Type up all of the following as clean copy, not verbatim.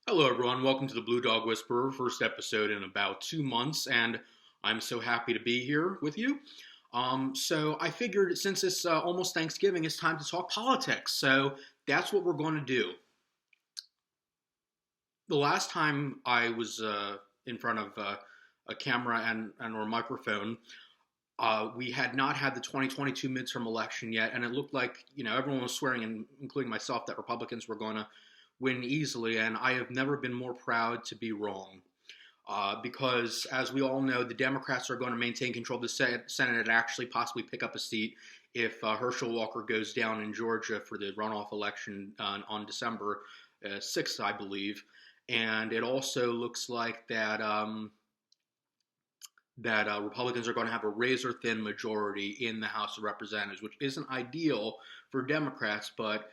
Hello, everyone. Welcome to the Blue Dog Whisperer, first episode in about 2 months, and I'm so happy to be here with you. So I figured since it's almost Thanksgiving, it's time to talk politics. So that's what we're going to do. The last time I was in front of a camera and or a microphone, we had not had the 2022 midterm election yet, and it looked like everyone was swearing, including myself, that Republicans were going to win easily. And I have never been more proud to be wrong, because, as we all know, the Democrats are going to maintain control of the Senate and actually possibly pick up a seat if Herschel Walker goes down in Georgia for the runoff election on December 6th, I believe. And it also looks like that Republicans are going to have a razor thin majority in the House of Representatives, which isn't ideal for Democrats. But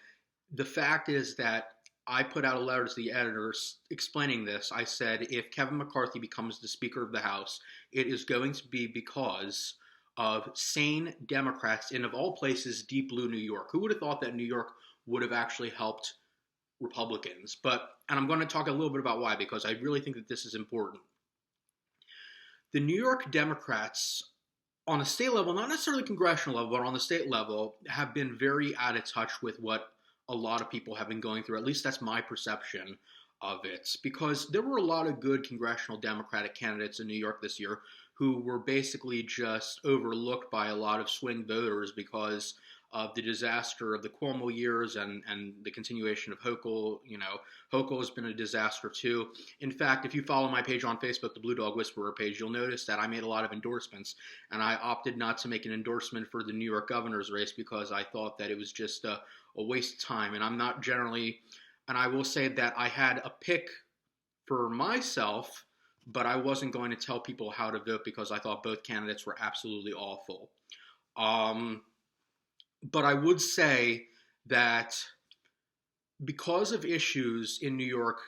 the fact is that I put out a letter to the editors explaining this. I said, if Kevin McCarthy becomes the Speaker of the House, it is going to be because of sane Democrats in, of all places, deep blue New York. Who would have thought that New York would have actually helped Republicans? And I'm going to talk a little bit about why, because I really think that this is important. The New York Democrats, on a state level, not necessarily congressional level, but on the state level, have been very out of touch with what a lot of people have been going through. At least that's my perception of it. Because there were a lot of good congressional Democratic candidates in New York this year who were basically just overlooked by a lot of swing voters because of the disaster of the Cuomo years and the continuation of Hochul. Hochul has been a disaster too. In fact, if you follow my page on Facebook, the Blue Dog Whisperer page, you'll notice that I made a lot of endorsements, and I opted not to make an endorsement for the New York governor's race because I thought that it was just a waste of time. And I'm not generally, and I will say that I had a pick for myself, but I wasn't going to tell people how to vote because I thought both candidates were absolutely awful. But I would say that because of issues in New York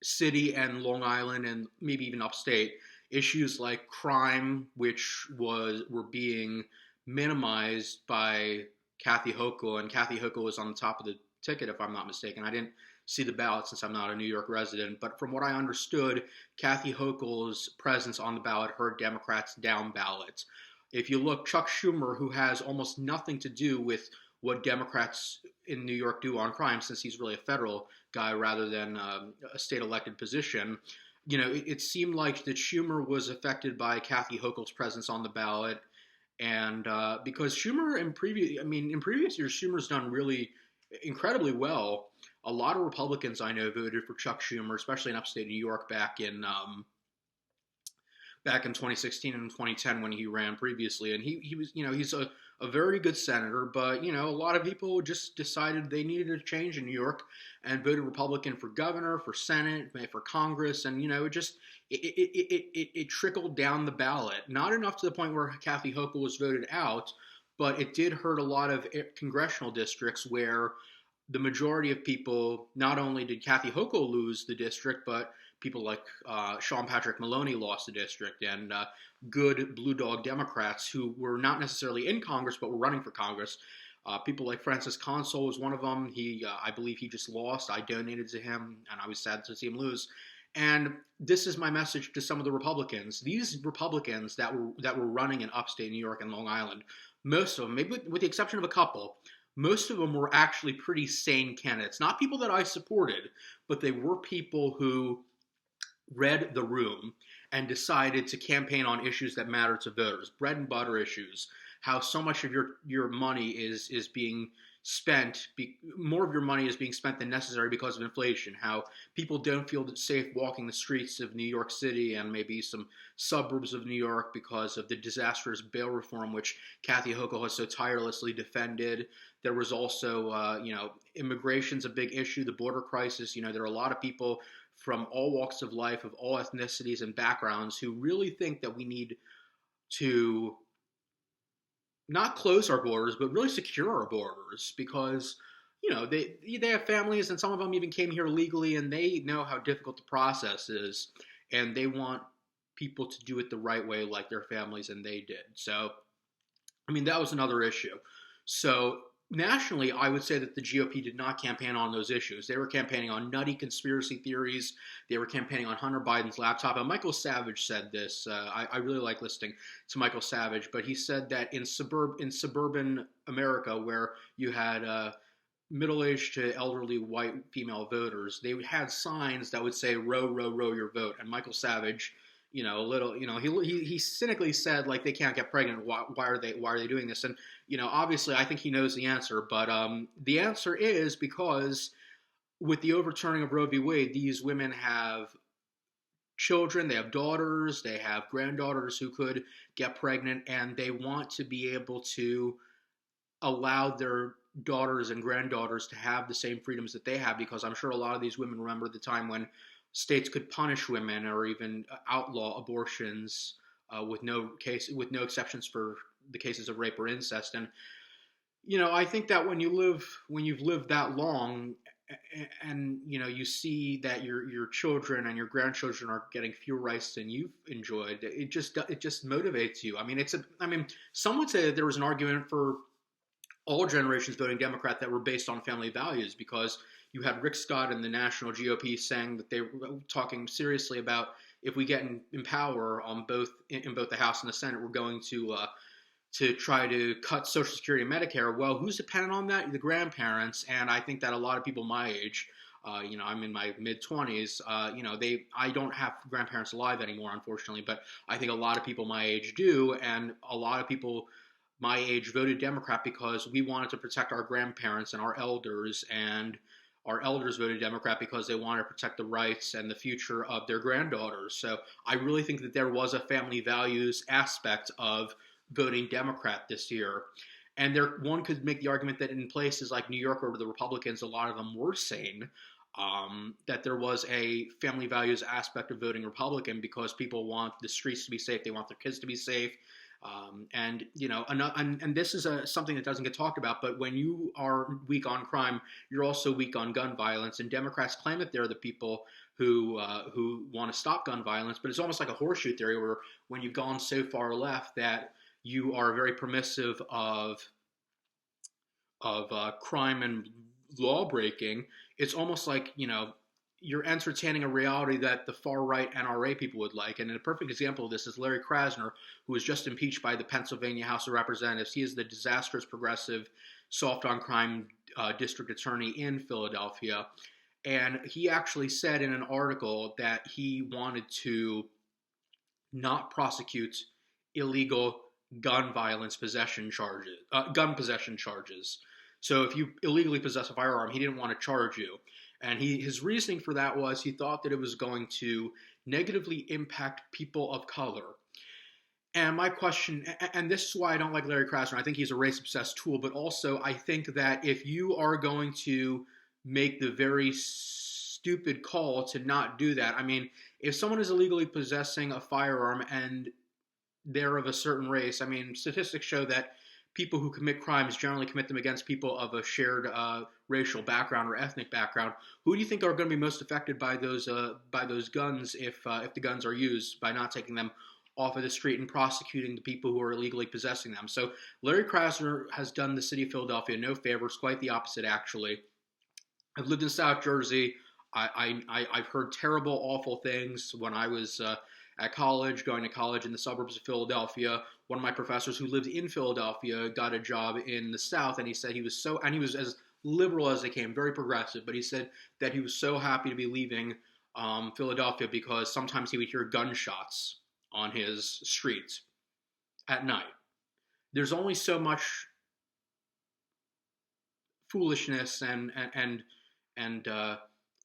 City and Long Island and maybe even upstate, issues like crime, which were being minimized by Kathy Hochul, and Kathy Hochul was on the top of the ticket, if I'm not mistaken. I didn't see the ballot since I'm not a New York resident, but from what I understood, Kathy Hochul's presence on the ballot hurt Democrats down ballot. If you look, Chuck Schumer, who has almost nothing to do with what Democrats in New York do on crime, since he's really a federal guy rather than a state elected position, it seemed like that Schumer was affected by Kathy Hochul's presence on the ballot. And because Schumer in previous years, Schumer's done really incredibly well. A lot of Republicans I know voted for Chuck Schumer, especially in upstate New York back in 2016 and 2010 when he ran previously. And he was, he's a very good senator, but, a lot of people just decided they needed a change in New York and voted Republican for governor, for Senate, for Congress. And, it trickled down the ballot. Not enough to the point where Kathy Hochul was voted out, but it did hurt a lot of congressional districts where the majority of people, not only did Kathy Hochul lose the district, but people like Sean Patrick Maloney lost the district, and good Blue Dog Democrats who were not necessarily in Congress but were running for Congress. People like Francis Console was one of them. I believe he just lost. I donated to him, and I was sad to see him lose. And this is my message to some of the Republicans. These Republicans that were running in upstate New York and Long Island, most of them, maybe with the exception of a couple, most of them were actually pretty sane candidates. Not people that I supported, but they were people who read the room and decided to campaign on issues that matter to voters, bread and butter issues, how so much of your money is being spent, more of your money is being spent than necessary because of inflation, how people don't feel safe walking the streets of New York City and maybe some suburbs of New York because of the disastrous bail reform, which Kathy Hochul has so tirelessly defended. There was also, immigration's a big issue, the border crisis. There are a lot of people from all walks of life, of all ethnicities and backgrounds, who really think that we need to not close our borders, but really secure our borders because, they have families, and some of them even came here legally, and they know how difficult the process is, and they want people to do it the right way like their families and they did. So, that was another issue. So nationally, I would say that the GOP did not campaign on those issues. They were campaigning on nutty conspiracy theories. They were campaigning on Hunter Biden's laptop. And Michael Savage said this. I really like listening to Michael Savage, but he said that in suburban America, where you had middle-aged to elderly white female voters, they had signs that would say "row, row, row your vote." And Michael Savage, a little, he cynically said like they can't get pregnant. Why are they doing this? And obviously, I think he knows the answer, but the answer is because with the overturning of Roe v. Wade, these women have children, they have daughters, they have granddaughters who could get pregnant, and they want to be able to allow their daughters and granddaughters to have the same freedoms that they have, because I'm sure a lot of these women remember the time when states could punish women or even outlaw abortions with no exceptions for the cases of rape or incest. And I think that when you've lived that long, and you see that your children and your grandchildren are getting fewer rights than you've enjoyed, it just motivates you. I mean, some would say that there was an argument for all generations voting Democrat that were based on family values, because you had Rick Scott and the national GOP saying that they were talking seriously about, if we get in power on in both the House and the Senate, we're going to try to cut Social Security and Medicare. Well, who's dependent on that? The grandparents. And I think that a lot of people my age, I'm in my mid-20s, I don't have grandparents alive anymore, unfortunately, but I think a lot of people my age do, and a lot of people my age voted Democrat because we wanted to protect our grandparents and our elders, and our elders voted Democrat because they wanted to protect the rights and the future of their granddaughters. So I really think that there was a family values aspect of voting Democrat this year. And one could make the argument that in places like New York, where the Republicans, a lot of them were sane, that there was a family values aspect of voting Republican, because people want the streets to be safe, they want their kids to be safe. And this is something that doesn't get talked about, but when you are weak on crime, you're also weak on gun violence. And Democrats claim that they're the people who want to stop gun violence, but it's almost like a horseshoe theory, where when you've gone so far left that you are very permissive of crime and law breaking, it's almost like you're entertaining a reality that the far-right NRA people would like. And a perfect example of this is Larry Krasner, who was just impeached by the Pennsylvania House of Representatives. He is the disastrous progressive soft-on-crime district attorney in Philadelphia. And he actually said in an article that he wanted to not prosecute illegal gun possession charges. So if you illegally possess a firearm, he didn't want to charge you. And his reasoning for that was he thought that it was going to negatively impact people of color. And my question, and this is why I don't like Larry Krasner, I think he's a race-obsessed tool, but also I think that if you are going to make the very stupid call to not do that, I mean, if someone is illegally possessing a firearm and they're of a certain race, I mean, statistics show that people who commit crimes generally commit them against people of a shared racial background or ethnic background. Who do you think are going to be most affected by those guns if the guns are used, by not taking them off of the street and prosecuting the people who are illegally possessing them? So Larry Krasner has done the city of Philadelphia no favors, quite the opposite, actually. I've lived in South Jersey. I've heard terrible, awful things when I was at college, going to college in the suburbs of Philadelphia. One of my professors who lived in Philadelphia got a job in the South, and he said he was and he was as liberal as they came, very progressive, but he said that he was so happy to be leaving Philadelphia because sometimes he would hear gunshots on his street at night. There's only so much foolishness and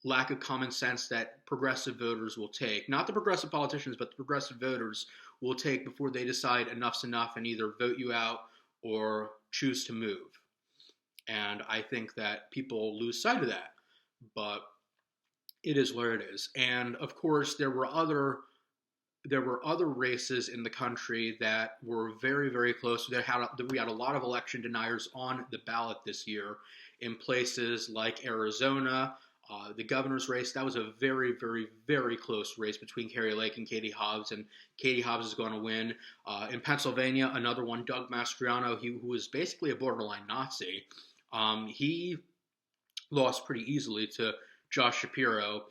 lack of common sense that progressive voters will take. Not the progressive politicians, but the progressive voters will take before they decide enough's enough and either vote you out or choose to move. And I think that people lose sight of that. But it is where it is. And of course, there were other races in the country that were very, very close. We had a lot of election deniers on the ballot this year in places like Arizona. The governor's race, that was a very, very, very close race between Kari Lake and Katie Hobbs, and Katie Hobbs is going to win. In Pennsylvania, another one, Doug Mastriano, who was basically a borderline Nazi, He lost pretty easily to Josh Shapiro,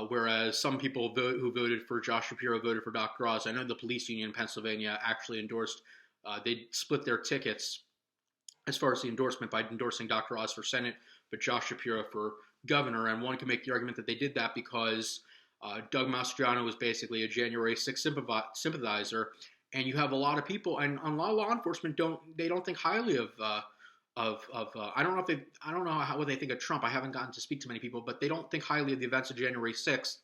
whereas some people who voted for Josh Shapiro voted for Dr. Oz. I know the police union in Pennsylvania actually endorsed, they split their tickets as far as the endorsement by endorsing Dr. Oz for Senate, but Josh Shapiro for governor. And one can make the argument that they did that because Doug Mastriano was basically a January 6th sympathizer, and you have a lot of people, and a lot of law enforcement don't think highly of. I don't know if I don't know what they think of Trump. I haven't gotten to speak to many people, but they don't think highly of the events of January 6th.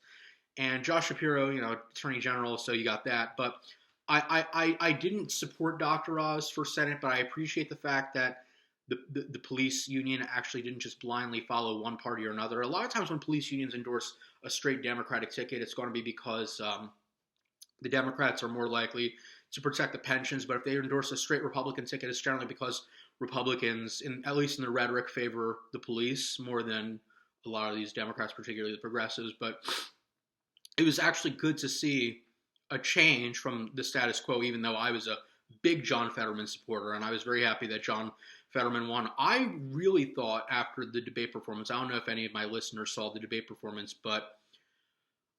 And Josh Shapiro, Attorney General, so you got that. But I didn't support Dr. Oz for Senate, but I appreciate the fact that the police union actually didn't just blindly follow one party or another. A lot of times when police unions endorse a straight Democratic ticket, it's going to be because the Democrats are more likely to protect the pensions. But if they endorse a straight Republican ticket, it's generally because Republicans, at least in the rhetoric, favor the police more than a lot of these Democrats, particularly the progressives. But it was actually good to see a change from the status quo, even though I was a big John Fetterman supporter, and I was very happy that John Fetterman won. I really thought after the debate performance, I don't know if any of my listeners saw the debate performance, but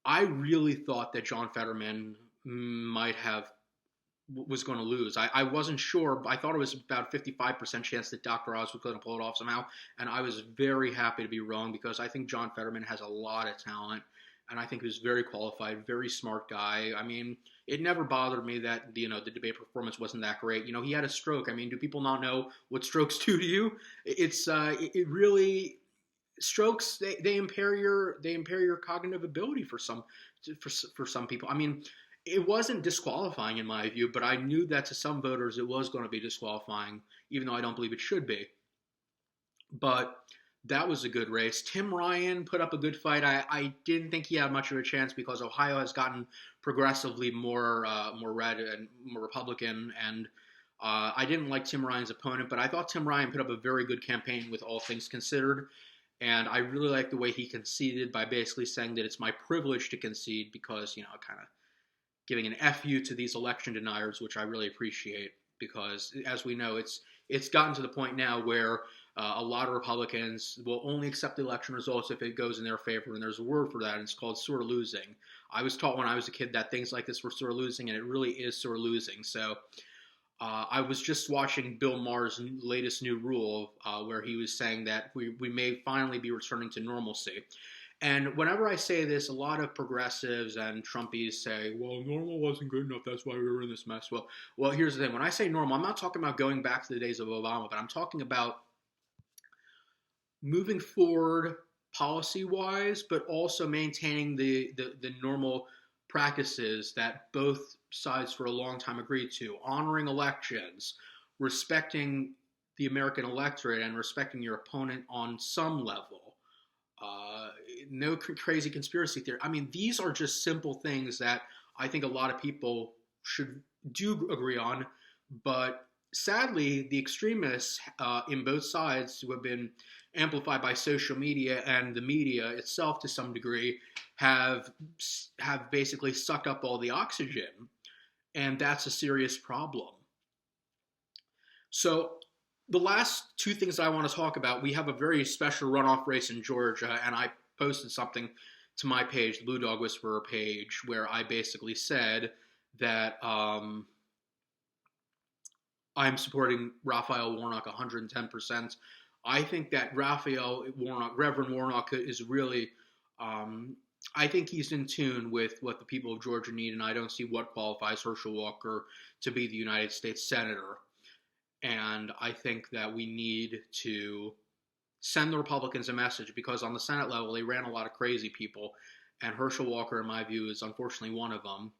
I really thought that John Fetterman was going to lose. I wasn't sure. I thought it was about 55% chance that Dr. Oz was going to pull it off somehow, and I was very happy to be wrong because I think John Fetterman has a lot of talent, and I think he was very qualified, very smart guy. I mean, it never bothered me that the debate performance wasn't that great. He had a stroke. I mean, do people not know what strokes do to you? It really strokes they impair your cognitive ability for some people. I mean, it wasn't disqualifying in my view, but I knew that to some voters it was going to be disqualifying, even though I don't believe it should be. But that was a good race. Tim Ryan put up a good fight. I didn't think he had much of a chance because Ohio has gotten progressively more red and more Republican, and I didn't like Tim Ryan's opponent, but I thought Tim Ryan put up a very good campaign with all things considered. And I really like the way he conceded by basically saying that it's my privilege to concede because, kind of giving an FU to these election deniers, which I really appreciate because, as we know, it's gotten to the point now where a lot of Republicans will only accept the election results if it goes in their favor, and there's a word for that, and it's called sort of losing. I was taught when I was a kid that things like this were sort of losing, and it really is sort of losing. So I was just watching Bill Maher's latest new rule where he was saying that we may finally be returning to normalcy. And whenever I say this, a lot of progressives and Trumpies say, well, normal wasn't good enough. That's why we were in this mess. Well, here's the thing. When I say normal, I'm not talking about going back to the days of Obama, but I'm talking about moving forward policy-wise, but also maintaining the normal practices that both sides for a long time agreed to, honoring elections, respecting the American electorate, and respecting your opponent on some level. No crazy conspiracy theory. I mean, these are just simple things that I think a lot of people do agree on, but sadly, the extremists in both sides who have been amplified by social media and the media itself to some degree have basically sucked up all the oxygen, and that's a serious problem. So the last two things I want to talk about, we have a very special runoff race in Georgia, and I posted something to my page, the Blue Dog Whisperer page, where I basically said that I'm supporting Raphael Warnock 110%. I think that Reverend Warnock is really, I think he's in tune with what the people of Georgia need, and I don't see what qualifies Herschel Walker to be the United States Senator. And I think that we need to send the Republicans a message because on the Senate level, they ran a lot of crazy people. And Herschel Walker, in my view, is unfortunately one of them,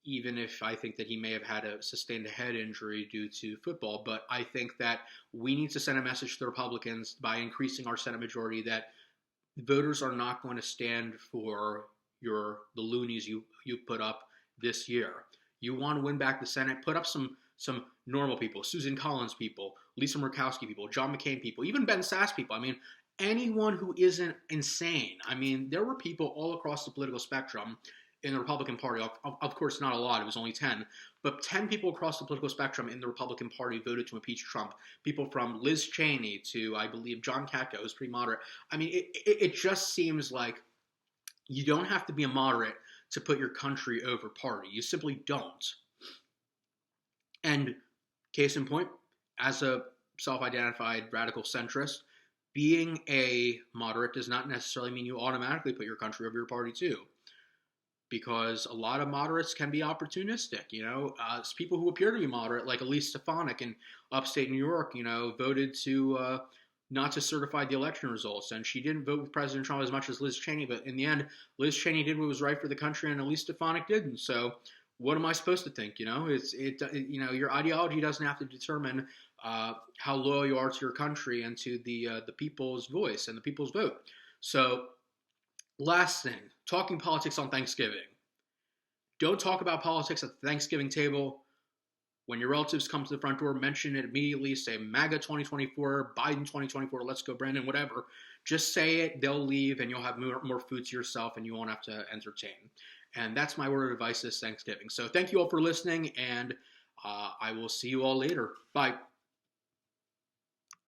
even if I think that he may have sustained a head injury due to football. But I think that we need to send a message to the Republicans by increasing our Senate majority that voters are not going to stand for the loonies you put up this year. You want to win back the Senate, put up some normal people, Susan Collins people, Lisa Murkowski people, John McCain people, even Ben Sass people. I mean, anyone who isn't insane. I mean, there were people all across the political spectrum in the Republican Party. Of course, not a lot. It was only 10. But 10 people across the political spectrum in the Republican Party voted to impeach Trump. People from Liz Cheney to, I believe, John Katko, who's pretty moderate. I mean, it just seems like you don't have to be a moderate to put your country over party. You simply don't. And case in point, as a self-identified radical centrist, being a moderate does not necessarily mean you automatically put your country over your party too. Because a lot of moderates can be opportunistic, people who appear to be moderate, like Elise Stefanik in upstate New York, voted to not to certify the election results. And she didn't vote with President Trump as much as Liz Cheney, but in the end, Liz Cheney did what was right for the country and Elise Stefanik didn't. So what am I supposed to think? Your ideology doesn't have to determine how loyal you are to your country and to the people's voice and the people's vote. So last thing, talking politics on Thanksgiving. Don't talk about politics at the Thanksgiving table. When your relatives come to the front door, mention it immediately. Say MAGA 2024, Biden 2024, let's go Brandon, whatever. Just say it, they'll leave, and you'll have more food to yourself, and you won't have to entertain. And that's my word of advice this Thanksgiving. So thank you all for listening, and I will see you all later. Bye.